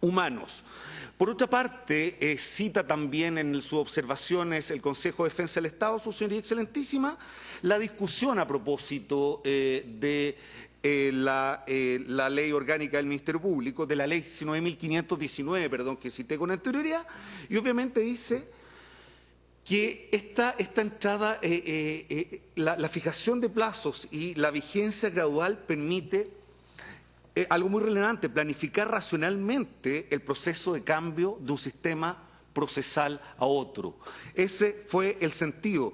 Humanos. Por otra parte, cita también en sus observaciones el Consejo de Defensa del Estado, su señoría excelentísima, la discusión a propósito de la ley orgánica del Ministerio Público, de la ley 19.519, perdón, que cité con anterioridad, y obviamente dice que esta entrada, la fijación de plazos y la vigencia gradual permite algo muy relevante, planificar racionalmente el proceso de cambio de un sistema procesal a otro. Ese fue el sentido.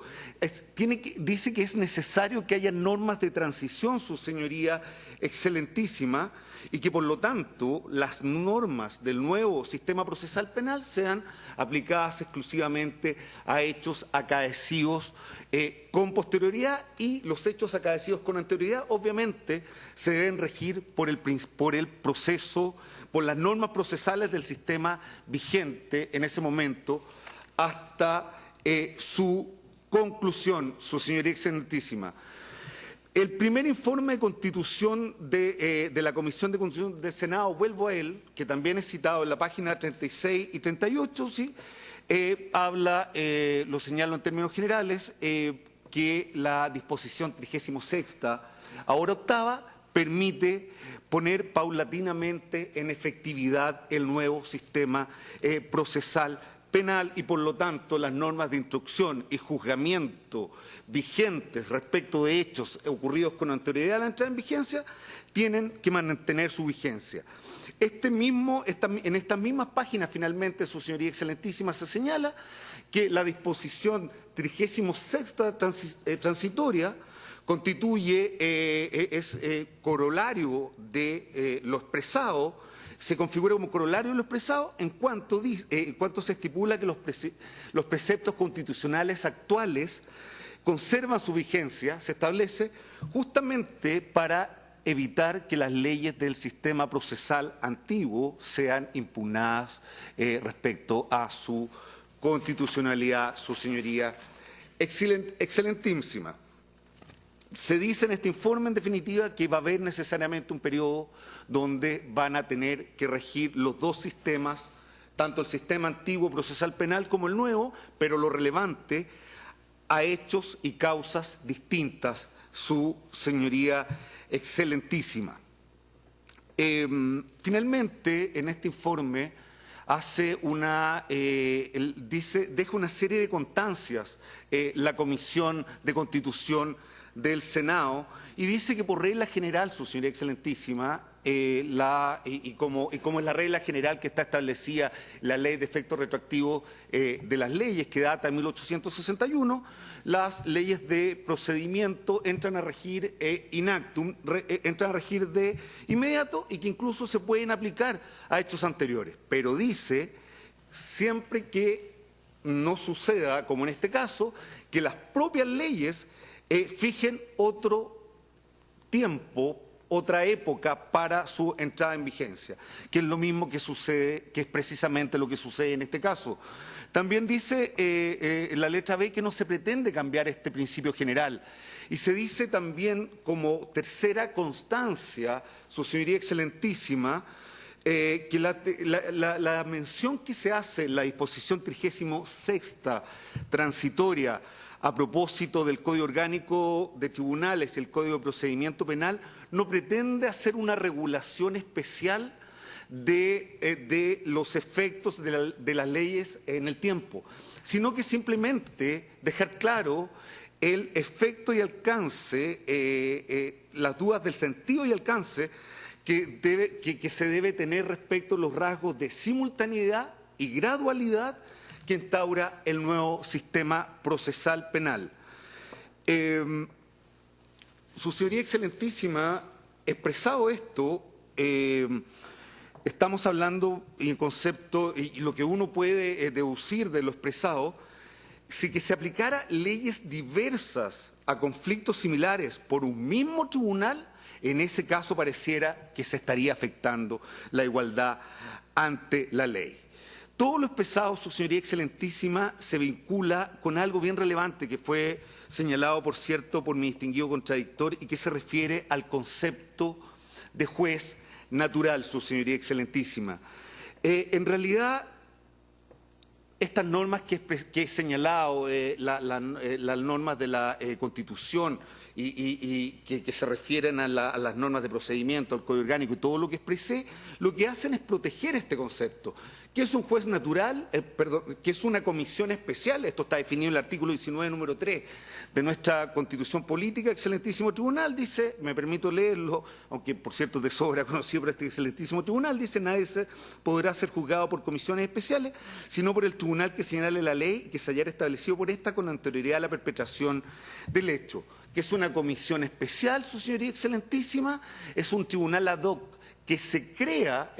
Dice que es necesario que haya normas de transición, su señoría excelentísima, y que por lo tanto las normas del nuevo sistema procesal penal sean aplicadas exclusivamente a hechos acaecidos con posterioridad, y los hechos acaecidos con anterioridad obviamente se deben regir por el proceso, por las normas procesales del sistema vigente en ese momento hasta su conclusión, su señoría excelentísima. El primer informe de constitución de la Comisión de Constitución del Senado, vuelvo a él, que también es citado en la página 36 y 38, ¿sí? Habla, lo señalo en términos generales, que la disposición 36ª, ahora octava, permite poner paulatinamente en efectividad el nuevo sistema procesal penal, y por lo tanto las normas de instrucción y juzgamiento vigentes respecto de hechos ocurridos con anterioridad a la entrada en vigencia tienen que mantener su vigencia. En estas mismas páginas, finalmente, su señoría excelentísima, se señala que la disposición 36ª transitoria constituye, es corolario de lo expresado, se configura como corolario de lo expresado en cuanto se estipula que los preceptos constitucionales actuales conservan su vigencia, se establece justamente para evitar que las leyes del sistema procesal antiguo sean impugnadas respecto a su constitucionalidad, su señoría excelentísima. Se dice en este informe, en definitiva, que va a haber necesariamente un periodo donde van a tener que regir los dos sistemas, tanto el sistema antiguo procesal penal como el nuevo, pero lo relevante a hechos y causas distintas, su señoría excelentísima. Finalmente, en este informe deja una serie de constancias la Comisión de Constitución del Senado y dice que por regla general, su señoría excelentísima, como es la regla general que está establecida la ley de efectos retroactivos de las leyes que data de 1861, las leyes de procedimiento entran a regir inactum, entran a regir de inmediato y que incluso se pueden aplicar a hechos anteriores. Pero dice, siempre que no suceda, como en este caso, que las propias leyes fijen otro tiempo, otra época para su entrada en vigencia, que es lo mismo que sucede, que es precisamente lo que sucede en este caso. También dice la letra B que no se pretende cambiar este principio general. Y se dice también como tercera constancia, su señoría excelentísima, que la mención que se hace en la disposición 36ª transitoria a propósito del Código Orgánico de Tribunales y el Código de Procedimiento Penal no pretende hacer una regulación especial de los efectos de las leyes en el tiempo, sino que simplemente dejar claro el efecto y alcance, las dudas del sentido y alcance que se debe tener respecto a los rasgos de simultaneidad y gradualidad que instaura el nuevo sistema procesal penal. Su señoría excelentísima, expresado esto, estamos hablando en concepto, y lo que uno puede deducir de lo expresado, si que se aplicara leyes diversas a conflictos similares por un mismo tribunal, en ese caso pareciera que se estaría afectando la igualdad ante la ley. Todo lo expresado, su señoría excelentísima, se vincula con algo bien relevante que fue señalado, por cierto, por mi distinguido contradictor y que se refiere al concepto de juez natural, su señoría excelentísima. En realidad, estas normas que he señalado, las normas de la Constitución y que se refieren a las normas de procedimiento, al Código Orgánico y todo lo que expresé, lo que hacen es proteger este concepto. ¿Qué es un juez natural? ¿Qué es una comisión especial? Esto está definido en el artículo 19, número 3 de nuestra Constitución Política. Excelentísimo Tribunal dice, me permito leerlo, aunque por cierto de sobra conocido por este Excelentísimo Tribunal, dice, nadie podrá ser juzgado por comisiones especiales, sino por el tribunal que señale la ley que se haya establecido por esta con anterioridad a la perpetración del hecho. ¿Qué es una comisión especial, su señoría excelentísima? Es un tribunal ad hoc que se crea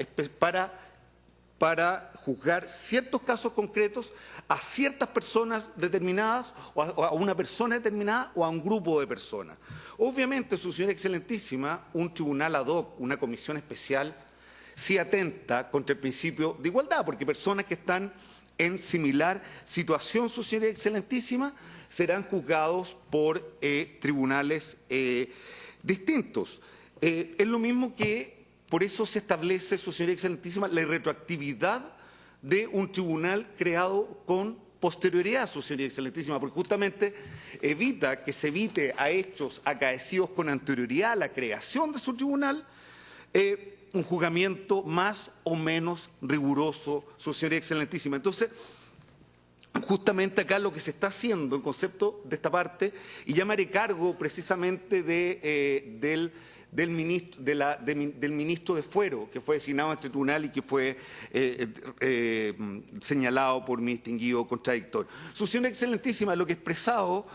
para juzgar ciertos casos concretos a ciertas personas determinadas o a una persona determinada o a un grupo de personas. Obviamente, su señoría excelentísima, un tribunal ad hoc, una comisión especial, sí atenta contra el principio de igualdad, porque personas que están en similar situación, su señoría excelentísima, serán juzgados por tribunales distintos. Es lo mismo que, por eso se establece, su señoría excelentísima, la irretroactividad de un tribunal creado con posterioridad, su señoría excelentísima, porque justamente evita que se evite a hechos acaecidos con anterioridad a la creación de su tribunal, un juzgamiento más o menos riguroso, su señoría excelentísima. Entonces, justamente acá lo que se está haciendo, el concepto de esta parte, y ya me haré cargo precisamente del ministro de Fuero, que fue designado a este tribunal y que fue señalado por mi distinguido contradictor. Su señoría excelentísima, lo que he expresado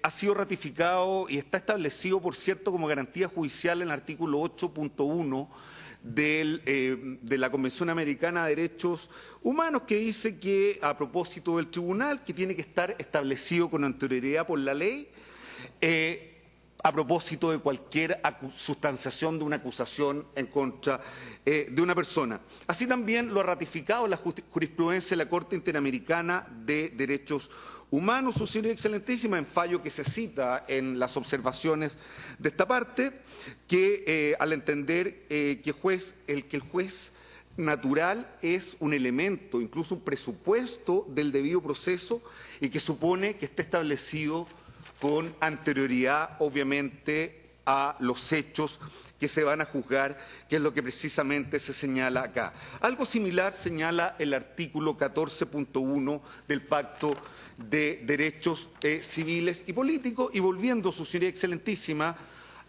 ha sido ratificado y está establecido, por cierto, como garantía judicial en el artículo 8.1 de la Convención Americana de Derechos Humanos, que dice que, a propósito del tribunal, que tiene que estar establecido con anterioridad por la ley, a propósito de cualquier sustanciación de una acusación en contra de una persona. Así también lo ha ratificado la jurisprudencia de la Corte Interamericana de Derechos Humanos, su señoría excelentísima, en fallo que se cita en las observaciones de esta parte, que al entender que el juez natural es un elemento, incluso un presupuesto del debido proceso y que supone que esté establecido con anterioridad, obviamente, a los hechos que se van a juzgar, que es lo que precisamente se señala acá. Algo similar señala el artículo 14.1 del Pacto de Derechos Civiles y Políticos. Y volviendo, su señoría excelentísima,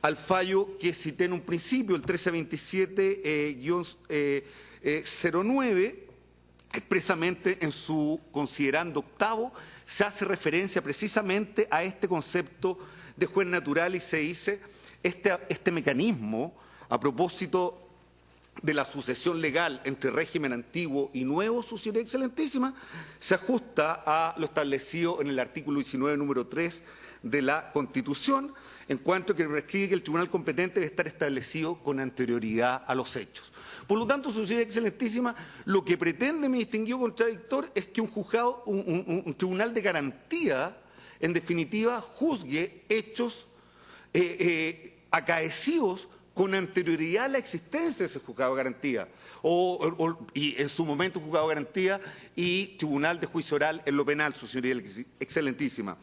al fallo que cité en un principio, el 1327-09, expresamente en su considerando octavo, se hace referencia precisamente a este concepto de juez natural y se dice este mecanismo a propósito de la sucesión legal entre régimen antiguo y nuevo, su señoría excelentísima, se ajusta a lo establecido en el artículo 19, número 3 de la Constitución, en cuanto que prescribe que el tribunal competente debe estar establecido con anterioridad a los hechos. Por lo tanto, su señoría excelentísima, lo que pretende mi distinguido contradictor es que un juzgado, un tribunal de garantía, en definitiva, juzgue hechos acaecidos con anterioridad a la existencia de ese juzgado de garantía, y en su momento juzgado de garantía y tribunal de juicio oral en lo penal, su señoría excelentísima.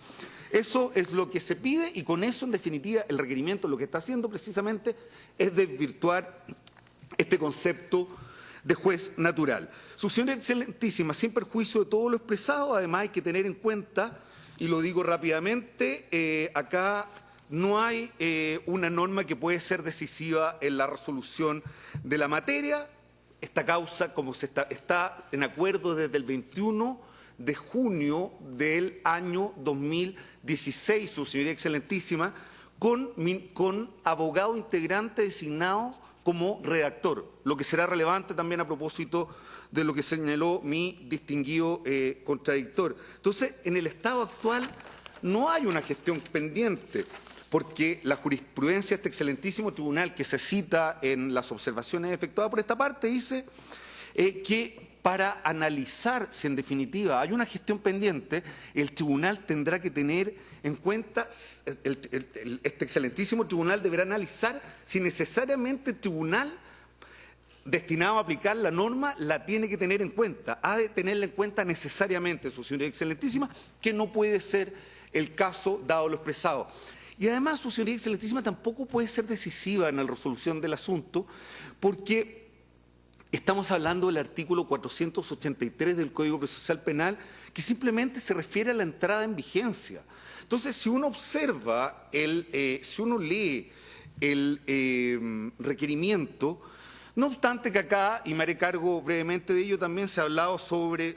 Eso es lo que se pide y con eso, en definitiva, el requerimiento lo que está haciendo precisamente es desvirtuar este concepto de juez natural. Su señoría excelentísima, sin perjuicio de todo lo expresado, además hay que tener en cuenta, y lo digo rápidamente, acá no hay una norma que puede ser decisiva en la resolución de la materia. Esta causa, como está en acuerdo desde el 21 de junio del año 2016, su señoría excelentísima, con abogado integrante designado como redactor, lo que será relevante también a propósito de lo que señaló mi distinguido contradictor. Entonces, en el estado actual no hay una gestión pendiente, porque la jurisprudencia de este excelentísimo tribunal que se cita en las observaciones efectuadas por esta parte dice que para analizar si en definitiva hay una gestión pendiente, el tribunal tendrá que tener en cuenta, este excelentísimo tribunal deberá analizar si necesariamente el tribunal destinado a aplicar la norma la tiene que tener en cuenta, ha de tenerla en cuenta necesariamente, su señoría excelentísima, que no puede ser el caso dado lo expresado. Y además, su señoría excelentísima tampoco puede ser decisiva en la resolución del asunto, porque estamos hablando del artículo 483 del Código Procesal Penal, que simplemente se refiere a la entrada en vigencia. Entonces, si uno observa, si uno lee el requerimiento, no obstante que acá, y me haré cargo brevemente de ello, también se ha hablado sobre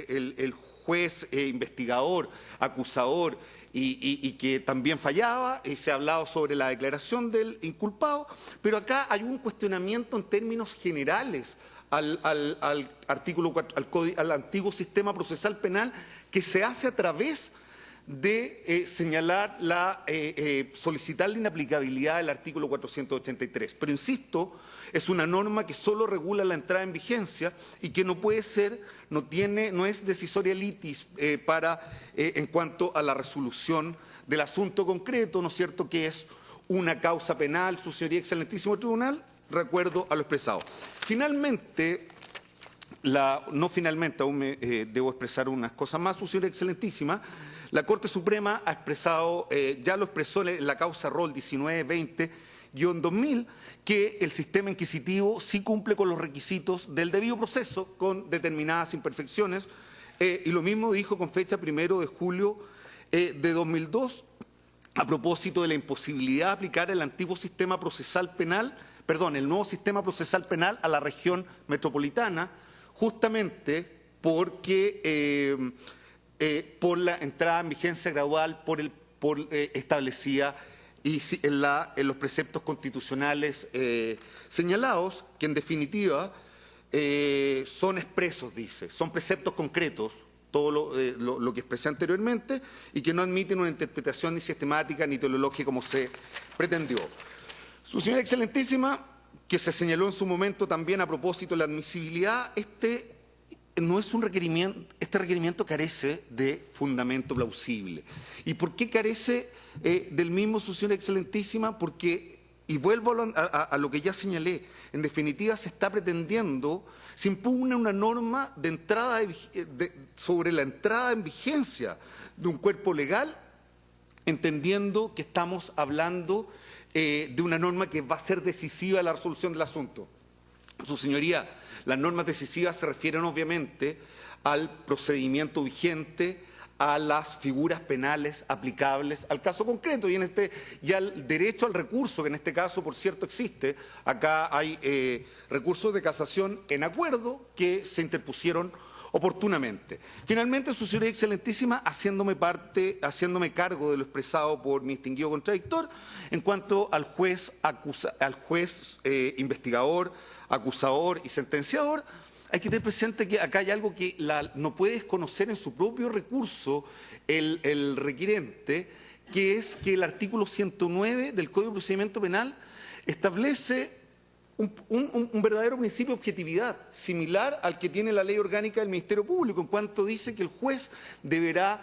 el juez investigador, acusador, y que también fallaba, y se ha hablado sobre la declaración del inculpado, pero acá hay un cuestionamiento en términos generales al antiguo sistema procesal penal que se hace a través de señalar solicitar la inaplicabilidad del artículo 483. Pero insisto, es una norma que solo regula la entrada en vigencia y que no puede ser, no es decisoria litis en cuanto a la resolución del asunto concreto, ¿no es cierto?, que es una causa penal, su señoría excelentísimo tribunal, recuerdo a lo expresado. Finalmente, aún me debo expresar unas cosas más, su señoría excelentísima. La Corte Suprema ha expresado, ya lo expresó en la causa Rol 1920-2000, que el sistema inquisitivo sí cumple con los requisitos del debido proceso, con determinadas imperfecciones, y lo mismo dijo con fecha 1 de julio de 2002, a propósito de la imposibilidad de aplicar el antiguo sistema procesal penal, el nuevo sistema procesal penal a la región metropolitana, justamente porque por la entrada en vigencia gradual establecida y en los preceptos constitucionales señalados, que en definitiva son expresos, dice, son preceptos concretos, todo lo que expresé anteriormente, y que no admiten una interpretación ni sistemática ni teleológica como se pretendió. Su señora excelentísima, que se señaló en su momento también a propósito de la admisibilidad, no es un requerimiento, este requerimiento carece de fundamento plausible. ¿Y por qué carece del mismo, su señora excelentísima? Porque, y vuelvo a lo que ya señalé, en definitiva se está pretendiendo, se impugna una norma de entrada sobre la entrada en vigencia de un cuerpo legal, entendiendo que estamos hablando de una norma que va a ser decisiva en la resolución del asunto. Su señoría, las normas decisivas se refieren obviamente al procedimiento vigente, a las figuras penales aplicables al caso concreto y al derecho al recurso, que en este caso, por cierto, existe. Acá hay recursos de casación en acuerdo que se interpusieron oportunamente. Finalmente, su señoría excelentísima, haciéndome cargo de lo expresado por mi distinguido contradictor en cuanto al juez investigador, acusador y sentenciador. Hay que tener presente que acá hay algo que no puede desconocer en su propio recurso el requirente, que es que el artículo 109 del Código de Procedimiento Penal establece un verdadero principio de objetividad, similar al que tiene la Ley Orgánica del Ministerio Público, en cuanto dice que el juez deberá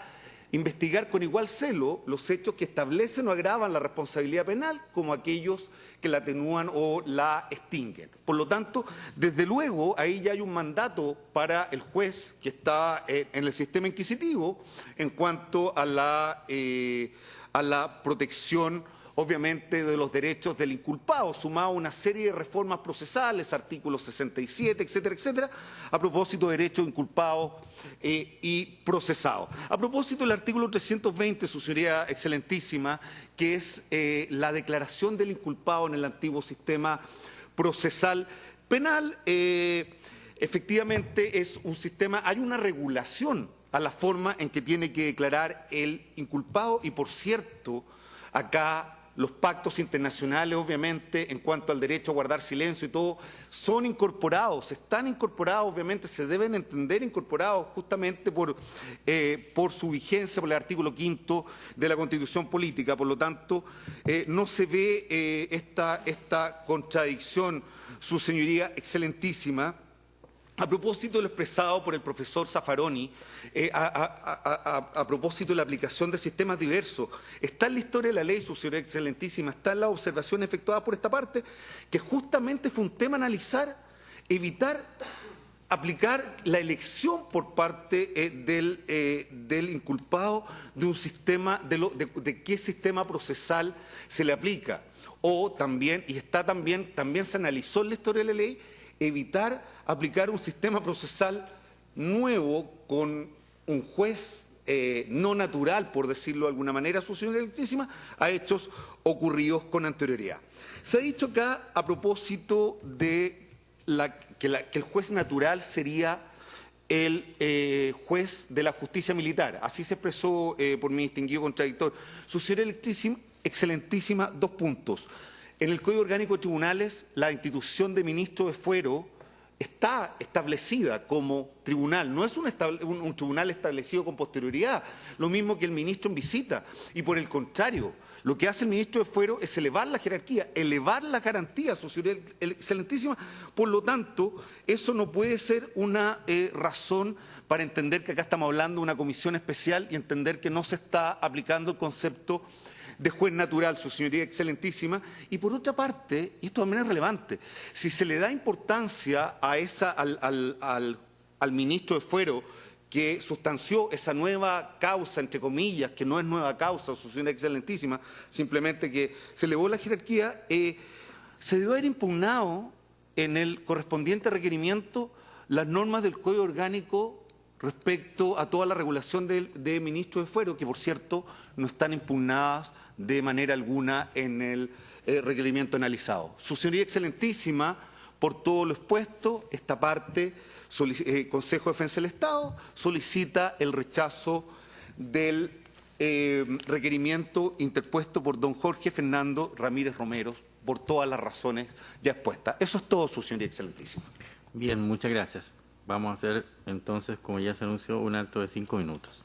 investigar con igual celo los hechos que establecen o agravan la responsabilidad penal como aquellos que la atenúan o la extinguen. Por lo tanto, desde luego, ahí ya hay un mandato para el juez que está en el sistema inquisitivo en cuanto a la protección, obviamente, de los derechos del inculpado, sumado a una serie de reformas procesales, artículos 67, etcétera, etcétera, a propósito de derechos inculpados y procesados. A propósito del artículo 320, su señoría excelentísima, que es la declaración del inculpado en el antiguo sistema procesal penal, efectivamente es un sistema, hay una regulación a la forma en que tiene que declarar el inculpado y, por cierto, acá los pactos internacionales, obviamente, en cuanto al derecho a guardar silencio y todo, son incorporados, están incorporados, obviamente, se deben entender incorporados justamente por su vigencia, por el artículo 5 de la Constitución Política. Por lo tanto, no se ve esta contradicción, su señoría excelentísima. A propósito de lo expresado por el profesor Zaffaroni, a propósito de la aplicación de sistemas diversos, está en la historia de la ley, su señoría excelentísima, está en la observación efectuada por esta parte, que justamente fue un tema a analizar, evitar aplicar la elección por parte del inculpado de un sistema, de qué sistema procesal se le aplica. O también, también se analizó en la historia de la ley, evitar aplicar un sistema procesal nuevo con un juez no natural, por decirlo de alguna manera, su señoría excelentísima, a hechos ocurridos con anterioridad. Se ha dicho acá, a propósito de que el juez natural sería el juez de la justicia militar. Así se expresó por mi distinguido contradictor. Su señoría excelentísima, 2 puntos. En el Código Orgánico de Tribunales, la institución de ministro de fuero está establecida como tribunal, no es un tribunal establecido con posterioridad, lo mismo que el ministro en visita, y por el contrario, lo que hace el ministro de fuero es elevar la jerarquía, elevar la garantía, su señoría excelentísima. Por lo tanto, eso no puede ser una razón para entender que acá estamos hablando de una comisión especial y entender que no se está aplicando el concepto de juez natural, su señoría excelentísima. Y por otra parte, y esto también es relevante, si se le da importancia a al ministro de fuero que sustanció esa nueva causa, entre comillas, que no es nueva causa, su señoría excelentísima, simplemente que se elevó la jerarquía, se debió haber impugnado en el correspondiente requerimiento las normas del Código Orgánico respecto a toda la regulación de ministros de fuero, que por cierto no están impugnadas de manera alguna en el requerimiento analizado. Su señoría excelentísima, por todo lo expuesto, esta parte, Consejo de Defensa del Estado, solicita el rechazo del requerimiento interpuesto por don Jorge Fernando Ramírez Romero, por todas las razones ya expuestas. Eso es todo, su señoría excelentísima. Bien, muchas gracias. Vamos a hacer entonces, como ya se anunció, un acto de 5 minutos.